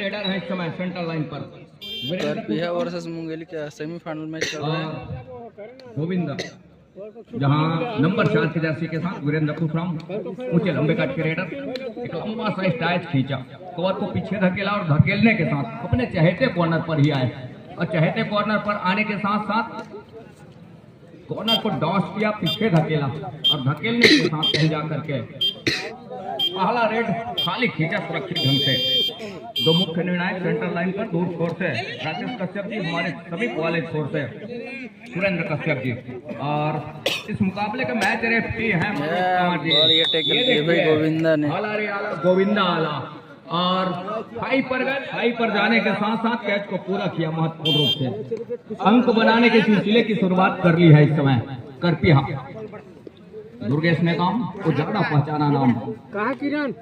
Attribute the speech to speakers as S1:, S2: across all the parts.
S1: Raider है इस समय सेंट्रल लाइन पर
S2: करपीहा वर्सेस मुंगेली का सेमीफाइनल मैच चल रहा है।
S1: गोविंदा जहां नंबर 4 की जर्सी के साथ वीरेंद्र खुशराम ऊंचे लंबे कट के रेडर एक लंबा सा स्ट्राइक खींचा, कवर को पीछे धकेला और धकेलने के साथ अपने चहेते कॉर्नर पर ही आए और चहेते कॉर्नर पर आने के साथ साथ कॉर्नर को डॉस किया, पीछे धकेला और धकेलने के साथ कहीं जाकर के पहला रेड खाली खींचा सुरक्षित ढंग से। दो मुख्य निर्णायक सेंट्रल लाइन पर दूर छोर से राकेश कश्यप जी, हमारे समीप वाले छोर से सुरेंद्र कश्यप जी, और इस मुकाबले का मैच रेफरी है
S2: गोविंदा ने
S1: गोविंदा आला और हाई पर गए। हाई पर जाने के साथ साथ कैच को पूरा किया महत्वपूर्ण रूप से। अंक बनाने के सिलसिले की शुरुआत कर ली है इस समय करपीहा। दुर्गेश ने काम को ज्यादा पहचाना नाम
S3: कहा किरण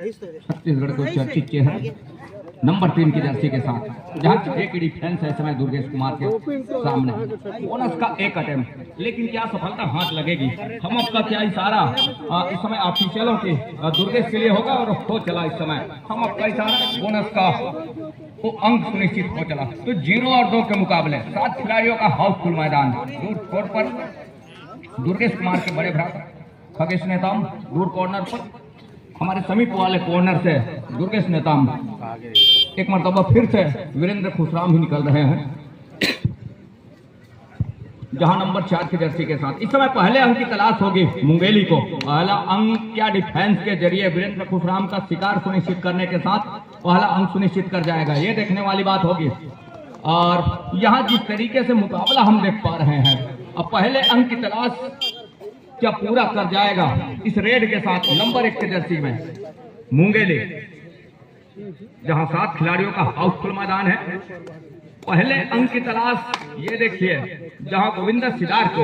S1: छत्तीसगढ़ को चर्चित चेहरा नंबर 3 की जर्सी के साथ, जहां एक डिफेंस है समय दुर्गेश कुमार के सामने। बोनस का एक अटेम्प्ट, लेकिन क्या सफलता हाथ लगेगी? हम आपका क्या इशारा इस समय ऑफिशियलों के दुर्गेश के लिए होगा और हो चला इस समय हम आपका इशारा बोनस का वो अंक सुनिश्चित हो चला। तो 0 और 2 के मुकाबले 7 खिलाड़ियों का हाउसफुल मैदान। दूर छोर पर दुर्गेश कुमार के बड़े भ्राता खगेश नेताम, दूर कॉर्नर पर हमारे समीप वाले कॉर्नर से दुर्गेश नेताम, एक मरतबा फिर से वीरेंद्र खुशराम ही निकल रहे हैं जहां नंबर 4 की जर्सी के साथ। इस समय पहले अंक की तलाश होगी मुंगेली को। पहला अंक क्या डिफेंस के जरिए वीरेंद्र खुशराम का शिकार सुनिश्चित करने के साथ पहला अंक सुनिश्चित कर जाएगा, ये देखने वाली बात होगी। और यहाँ जिस तरीके से मुकाबला हम देख पा रहे हैं, अब पहले अंक की तलाश क्या पूरा कर जाएगा इस रेड के साथ नंबर 1 की जर्सी में मुंगेली, जहां 7 खिलाड़ियों का हाउसफुल मैदान है। पहले अंक की तलाश ये देखिए, जहां गोविंदा सिदार के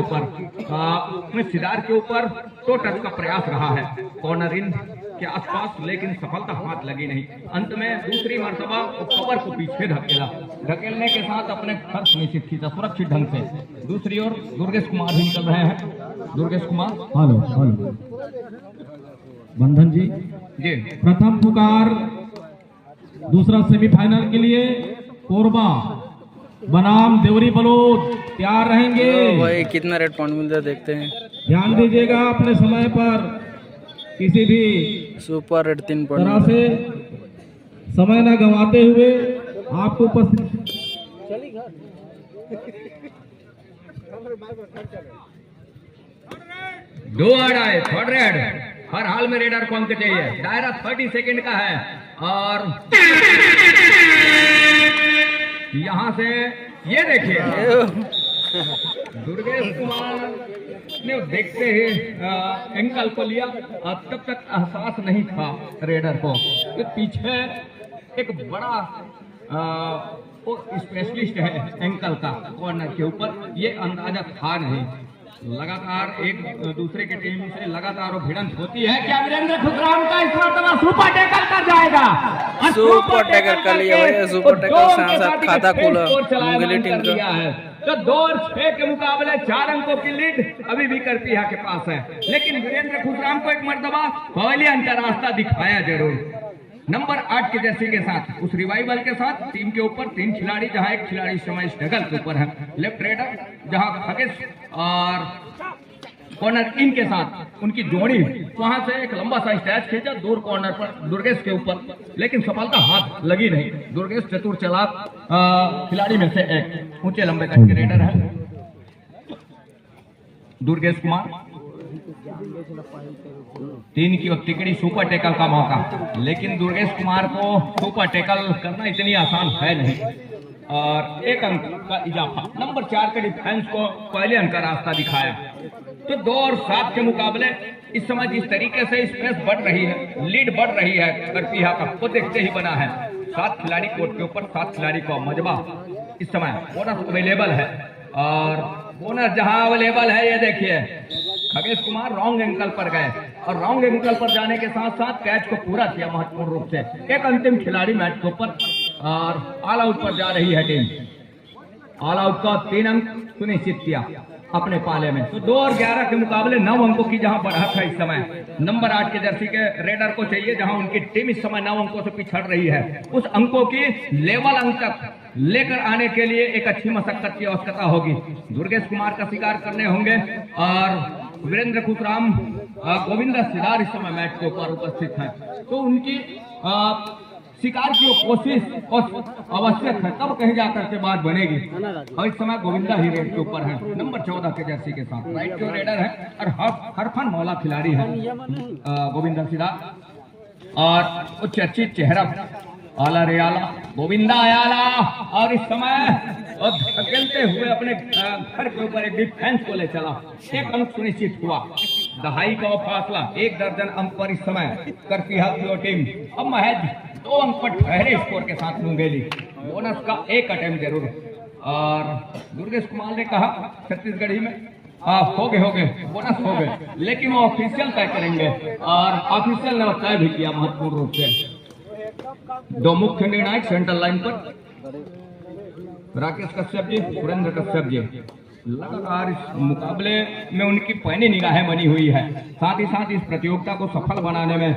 S1: ऊपर तो टच का प्रयास रहा है कॉर्नर इन के आसपास, लेकिन सफलता हाथ लगी नहीं। अंत में दूसरी मर्तबा कवर को पीछे धकेलने के साथ अपने घर सुनिश्चित किया सुरक्षित ढंग से। दूसरी ओर दुर्गेश कुमार भी निकल रहे हैं। दुर्गेश कुमार, हेलो
S3: बंधन जी प्रथम पुकार दूसरा सेमीफाइनल के लिए कोरबा बनाम देवरी बलोद तैयार रहेंगे।
S2: भाई कितना रेड पॉइंट मिलता है देखते हैं।
S3: ध्यान दीजिएगा अपने समय पर किसी भी
S2: सुपर रेड 3
S3: तरह से समय न गंवाते हुए आपको उपस्थित।
S1: दो आड़ आए, थर्ड रेड हर हाल में रेडर को अंक चाहिए। दायरा 30 सेकंड का है और यहां से ये देखिए दुर्गेश कुमार ने देखते ही एंकल को लिया, तब तक एहसास नहीं था रेडर को कि पीछे एक बड़ा वो स्पेशलिस्ट है एंकल का कॉर्नर के ऊपर, ये अंदाजा था नहीं। लगातार एक दूसरे की टीम से लगातार भिड़ंत होती है। क्या वीरेंद्र खुशराम का इस मरतबा सुपर टैकल कर जाएगा?
S2: सुपर टैकल कर लिया भाई, सुपर टैकल साथ साथ खाता खोला मुंगेली टीम का
S1: है। तो 2 और 6 के मुकाबले 4 अंकों की लीड अभी भी करपीहा के पास है, लेकिन वीरेंद्र खुशराम को एक मरतबा पहले अंतररास्ता दिखाया जरूर। नंबर 8 की जर्सी के साथ उस रिवाइवल के साथ टीम के ऊपर 3 खिलाड़ी, जहां एक खिलाड़ी समय स्ट्रगल के ऊपर है लेफ्ट रेडर, जहां खगेश और कॉर्नर इन के साथ उनकी जोड़ी वहां से एक लंबा सा स्टैच खींचा दूर कॉर्नर पर दुर्गेश के ऊपर, लेकिन सफलता हाथ लगी नहीं। दुर्गेश चतुर चालाक खिलाड़ी में से एक ऊंचे लंबे कट के रेडर है दुर्गेश कुमार। 3 की तिकड़ी सुपर टैकल का मौका, लेकिन दुर्गेश कुमार को सुपर टैकल करना इतनी आसान है नहीं और एक अंक का इजाफा। नंबर 4 के डिफेंस को पहले अंक का रास्ता दिखाया। तो 2 और 7 के मुकाबले इस समय जिस तरीके से स्पेस बढ़ रही है, लीड बढ़ रही है करपीहा का, वो देखते ही बना है। 7 खिलाड़ी कोर्ट के ऊपर, 7 खिलाड़ी को मजबा इस समय बोनस अवेलेबल है और बोनस जहां अवेलेबल है ये देखिए खगेश कुमार रॉन्ग एंकल पर गए और रॉन्ग एंकल पर जाने के साथ साथ कैच को पूरा किया महत्वपूर्ण रूप से। एक अंतिम खिलाड़ी मैच के ऊपर और ऑल आउट पर जा रही है टीम। ऑल आउट का 3 अंक सुनिश्चित किया। अपने पाले में। तो 2 और 11 के मुकाबले 9 अंकों की जहां बढ़त है इस समय नंबर 8 के जर्सी के रेडर को चाहिए, जहां उनकी टीम इस समय 9 अंकों से पिछड़ रही है, उस अंकों की लेवल अंक तक लेकर आने के लिए एक अच्छी मशक्कत की आवश्यकता होगी। दुर्गेश कुमार का शिकार करने होंगे और वीरेंद्र खुशराम, गोविंदा सिदार इस समय मैच के ऊपर उपस्थित है, तो उनकी शिकार की कोशिश आवश्यक है, तब कहीं जाकर के बात बनेगी। और इस समय गोविंदा ही रेड के ऊपर है नंबर 14 के जर्सी के साथ। राइट जो रेडर है और हरफन मौला खिलाड़ी है गोविंदा सिदार और वो चर्चित चेहरा आला रे आला गोविंदा आयाला, और इस समय धकेलते हुए अपने घर के ऊपर एक डिफेंस को ले चला। 1 अंक सुनिश्चित हुआ। दहाई का फासला 1 दर्जन अंक पर इस समय करती है टीम। अब महज 2 अंक पर ठहरे स्कोर के साथ मुंगेली। बोनस का 1 अटेम्प्ट जरूर। और दुर्गेश कुमार ने कहा छत्तीसगढ़ी में हो गए बोनस हो गए, लेकिन वो ऑफिशियल तय करेंगे और ऑफिशियल ने तय भी किया महत्वपूर्ण रूप से। 2 मुख्य निर्णायक सेंट्रल लाइन पर राकेश कश्यप जी, सुरेंद्र कश्यप जी लगातार इस मुकाबले में उनकी पैनी निगाहें बनी हुई है। साथ ही साथ इस प्रतियोगिता को सफल बनाने में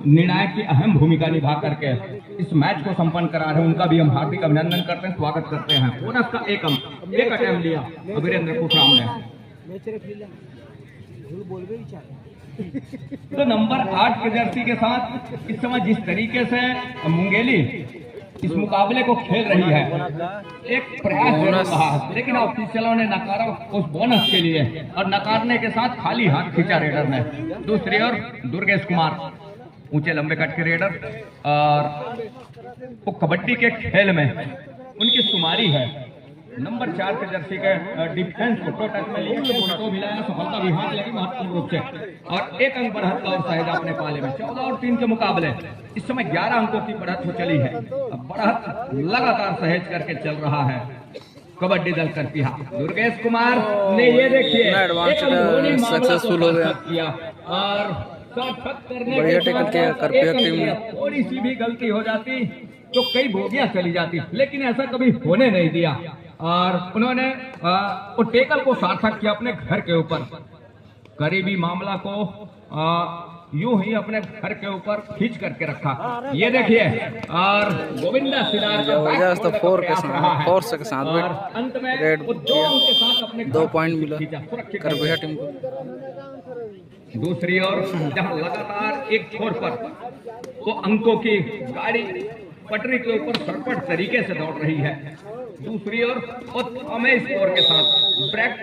S1: निर्णायक की अहम भूमिका निभा करके इस मैच को संपन्न करा रहे हैं, उनका भी हम हार्दिक अभिनंदन करते हैं, स्वागत करते हैं। बोनस का 1 अंक 1 अटेम्प्ट लिया वीरेंद्र खुशराम ने। तो नंबर 8 के जर्सी के साथ इस समय जिस तरीके से मुंगेली इस मुकाबले को खेल रही है, एक प्रयास जरूर रहा है, लेकिन ऑफिशियलों ने नकारा उस बोनस के लिए, और नकारने के साथ खाली हाथ खींचा रेडर ने। दूसरी ओर दुर्गेश कुमार ऊंचे लंबे कट के रेडर, और वो कबड्डी के खेल में उनकी शुमारी है। नंबर 4 के जर्सी के डिफेंस को टच में लिए तो मिलाया, सफलता भी हाथ लगी महत्वपूर्ण रूप से, और 1 अंक बढ़त का और सहेजा अपने पाले में। 14 और 3 के मुकाबले इस समय 11 अंकों की बढ़त हो चली है। अब बढ़त लगातार सहेज करके चल रहा है कबड्डी दल करती है। दुर्गेश कुमार ने ये देखिए
S2: सक्सेसफुल हो गया
S1: और शॉर्टकट करने
S2: बढ़िया टेकल किया करपिया टीम ने।
S1: थोड़ी सी भी गलती हो जाती तो कई बोगियां चली जाती, लेकिन ऐसा कभी होने नहीं दिया, और उन्होंने वो टेकल को सार्थक किया अपने घर के ऊपर। करीबी मामला को यूं ही अपने घर के ऊपर खींच करके रखा। ये देखिए, और गोविंदा सिदार का
S2: 4 के साथ
S1: अंत में
S2: रेड
S1: 2 अंक के साथ अपने
S2: 2 पॉइंट मिला करपिया टीम को।
S1: दूसरी ओर जहां लगातार एक छोर पर वो अंकों की गाड़ी पटरी के ऊपर सरपट तरीके से दौड़ रही है, दूसरी ओर हमें स्कोर के साथ ब्रेक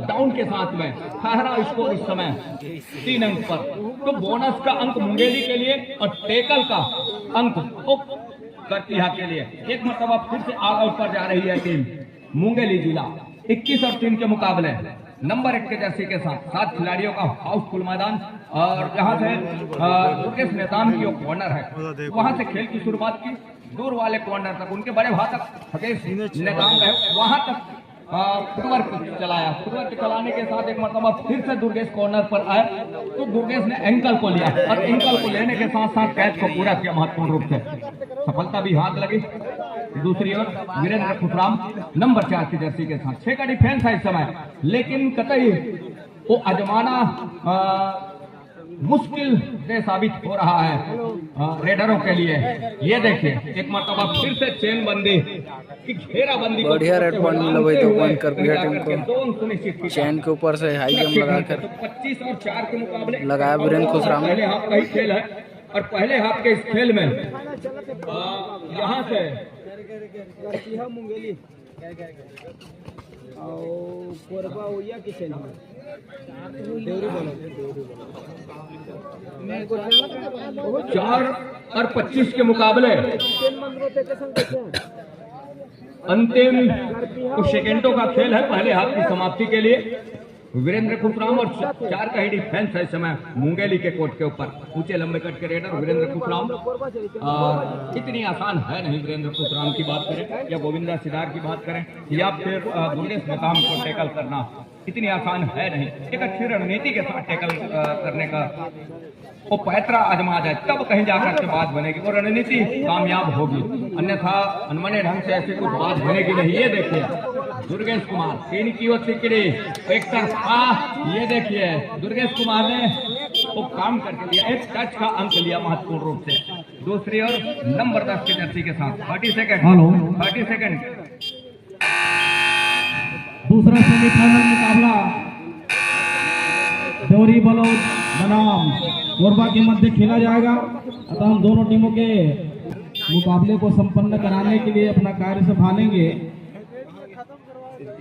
S1: डाउन के साथ में ठहरा स्कोर इस समय 3 अंक पर। तो बोनस का अंक मुंगेली के लिए और टेकल का अंक करतिहा के लिए एक मरतबा फिर से आगे ऊपर जा रही है टीम मुंगेली जिला। 21 और 3 के मुकाबले नंबर 1 के जर्सी के साथ 7 खिलाड़ियों का हाउसफुल मैदान, और जहां से दुर्गेश नेताम की कॉर्नर है, वहां से खेल की शुरुआत की। दूर वाले कॉर्नर तक उनके बड़े भाई तक हदेश नेताम गए, वहां तक फुटवर्क चलाया। फुटवर्क चलाने के साथ एक मरतबा फिर से दुर्गेश कॉर्नर पर आए, तो दुर्गेश ने एंकल को लिया, और एंकल को लेने के साथ साथ कैच को पूरा किया महत्वपूर्ण रूप से। सफलता भी हाथ लगी। दूसरी ओर वीरेंद्र खुशराम नंबर 4 की जर्सी के साथ 6 का डिफेंस है इस समय, लेकिन कतई वो आजमाना मुश्किल से साबित हो रहा है रेडरों के लिए। ये देखिए, एक मरतबा फिर से चेन बंदी की घेराबंदी,
S2: बढ़िया रेड पॉइंट मिला भाई 2 पॉइंट करपिया टीम को। चैन के ऊपर से हाई जंप लगाकर
S1: 25 और 4 के मुकाबले
S2: लगाया वीरेंद्र खुशराम।
S1: पहले हाफ का ही खेल है, और पहले हाफ के इस खेल में यहाँ से मुंगेली 4 और 25 के मुकाबले अंतिम कुछ सेकेंडों का खेल है पहले हाफ की समाप्ति के लिए। वीरेंद्र खुशराम और 4 का ही डिफेंस है इस समय मुंगेली के कोर्ट के ऊपर। ऊंचे लंबे कट के रेडर वीरेंद्र खुशराम, इतनी आसान है नहीं वीरेंद्र खुशराम की बात करें या गोविंदा सिदार की बात करें या फिर दुर्गेश नेताम को टैकल करना, इतनी आसान है नहीं। एक अच्छी रणनीति के साथ टैकल करने का वो पैतरा आजमा जाए, तब कहीं जाकर के बात बनेगी, वो रणनीति कामयाब होगी, अन्यथा अनमने ढंग से ऐसी कुछ बात बनेगी नहीं। ये देखिए दुर्गेश कुमार 3 की ओर तिकड़ी एक तरफा। ये देखिए दुर्गेश कुमार ने वो काम करके दिया, एक टच का अंक लिया महत्वपूर्ण रूप से। दूसरी ओर नंबर 10 की जर्सी के साथ 30 सेकंड।
S3: हेलो।
S1: 30 सेकंड।
S3: दूसरा सेमीफाइनल मुकाबला देवरी बलौद बनाम कोरबा के मध्य खेला जाएगा। अतः हम दोनों टीमों के मुकाबले को संपन्न कराने के लिए अपना कार्य संभालेंगे,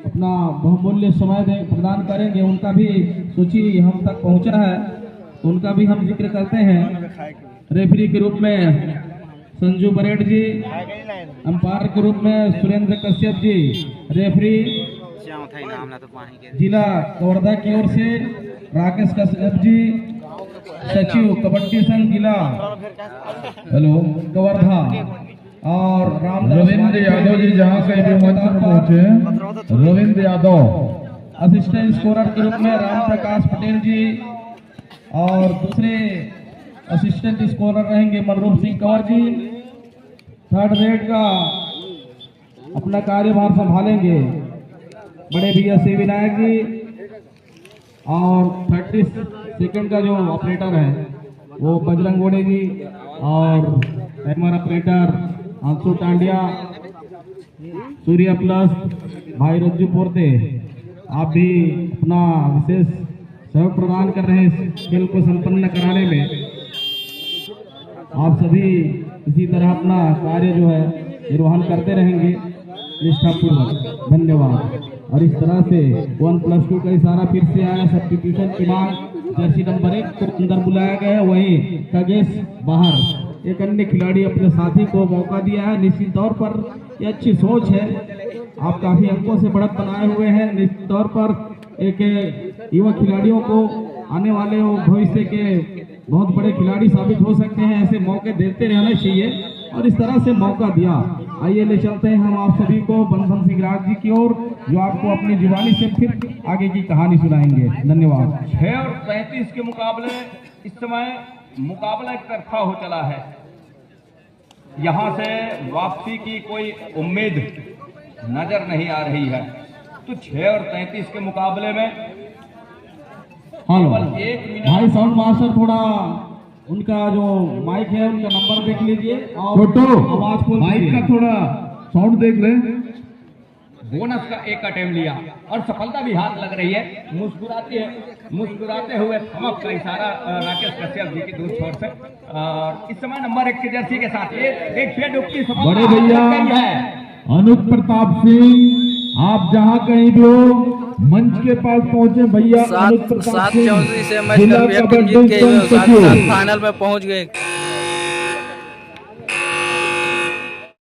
S3: अपना बहुमूल्य समय प्रदान करेंगे। उनका भी सूची हम तक पहुंचा है तो उनका भी हम जिक्र करते हैं। रेफरी के रूप में संजू बरेड जी, अंपायर के रूप में सुरेंद्र कश्यप जी, रेफरी जिला कवर्धा की ओर से राकेश कश्यप जी, सचिव कबड्डी संघ जिला कवर्धा, और
S4: रविंद्र यादव जी जहाँ से भी मंच पर पहुंचे, रविंद्र यादव।
S3: असिस्टेंट स्कोरर के रूप में राम प्रकाश पटेल जी, और दूसरे असिस्टेंट स्कोरर रहेंगे मनरूप सिंह कंवर जी। थर्ड रेड का अपना कार्यभार संभालेंगे बड़े भैया सी विनायक जी, और 30 सेकंड का जो ऑपरेटर है वो बजरंग गोड़े जी, और टाइमर ऑपरेटर आंसू टांडिया, सूर्य प्लस भाई रज्जू पोरते। आप भी अपना विशेष सहयोग प्रदान कर रहे हैं इस खेल को संपन्न कराने में। आप सभी इसी तरह अपना कार्य जो है निर्वहन करते रहेंगे निष्ठापूर्वक। धन्यवाद। और इस तरह से 1+2 का इशारा फिर से आया, सब्स्टिट्यूशन की मांग। जर्सी नंबर 1 को अंदर बुलाया गया है, वहीं कगेश बाहर। एक अन्य खिलाड़ी अपने साथी को मौका दिया है। निश्चित तौर पर ये अच्छी सोच है, आप काफी अंकों से बढ़त बनाए हुए हैं। निश्चित तौर पर एक युवा खिलाड़ियों को आने वाले भविष्य के बहुत बड़े खिलाड़ी साबित हो सकते हैं। ऐसे मौके देते रहना चाहिए और इस तरह से मौका दिया। आइए ले चलते हैं हम आप सभी को बंधन सिंह राज जी की ओर, जो आपको अपनी जुबानी से फिर आगे की कहानी सुनाएंगे। धन्यवाद।
S1: 6 और 35 के मुकाबले इस समय मुकाबला एक तरफा हो चला है। यहाँ से वापसी की कोई उम्मीद नजर नहीं आ रही है। तो 6 और 33 के मुकाबले में
S3: हेलो
S1: केवल 1 मिनट।
S3: भाई साउंड मास्टर, थोड़ा उनका जो माइक है उनका नंबर देख लीजिए और आवाज खोल
S4: माइक का थोड़ा साउंड देख ले।
S1: बोनस का एक अटेम्प्ट लिया और सफलता भी हाथ लग रही है। मुस्कुराते हुए थमक का इशारा राकेश कश्यप जी की दूर छोर से। और इस समय नंबर 1 की जर्सी के साथ ये देखिए डुबकी
S4: बड़े भैया अनुप प्रताप सिंह, आप जहाँ कहीं भी हो मंच के पास पहुंचे भैया।
S2: 7-34 से मैच फाइनल में पहुंच गए।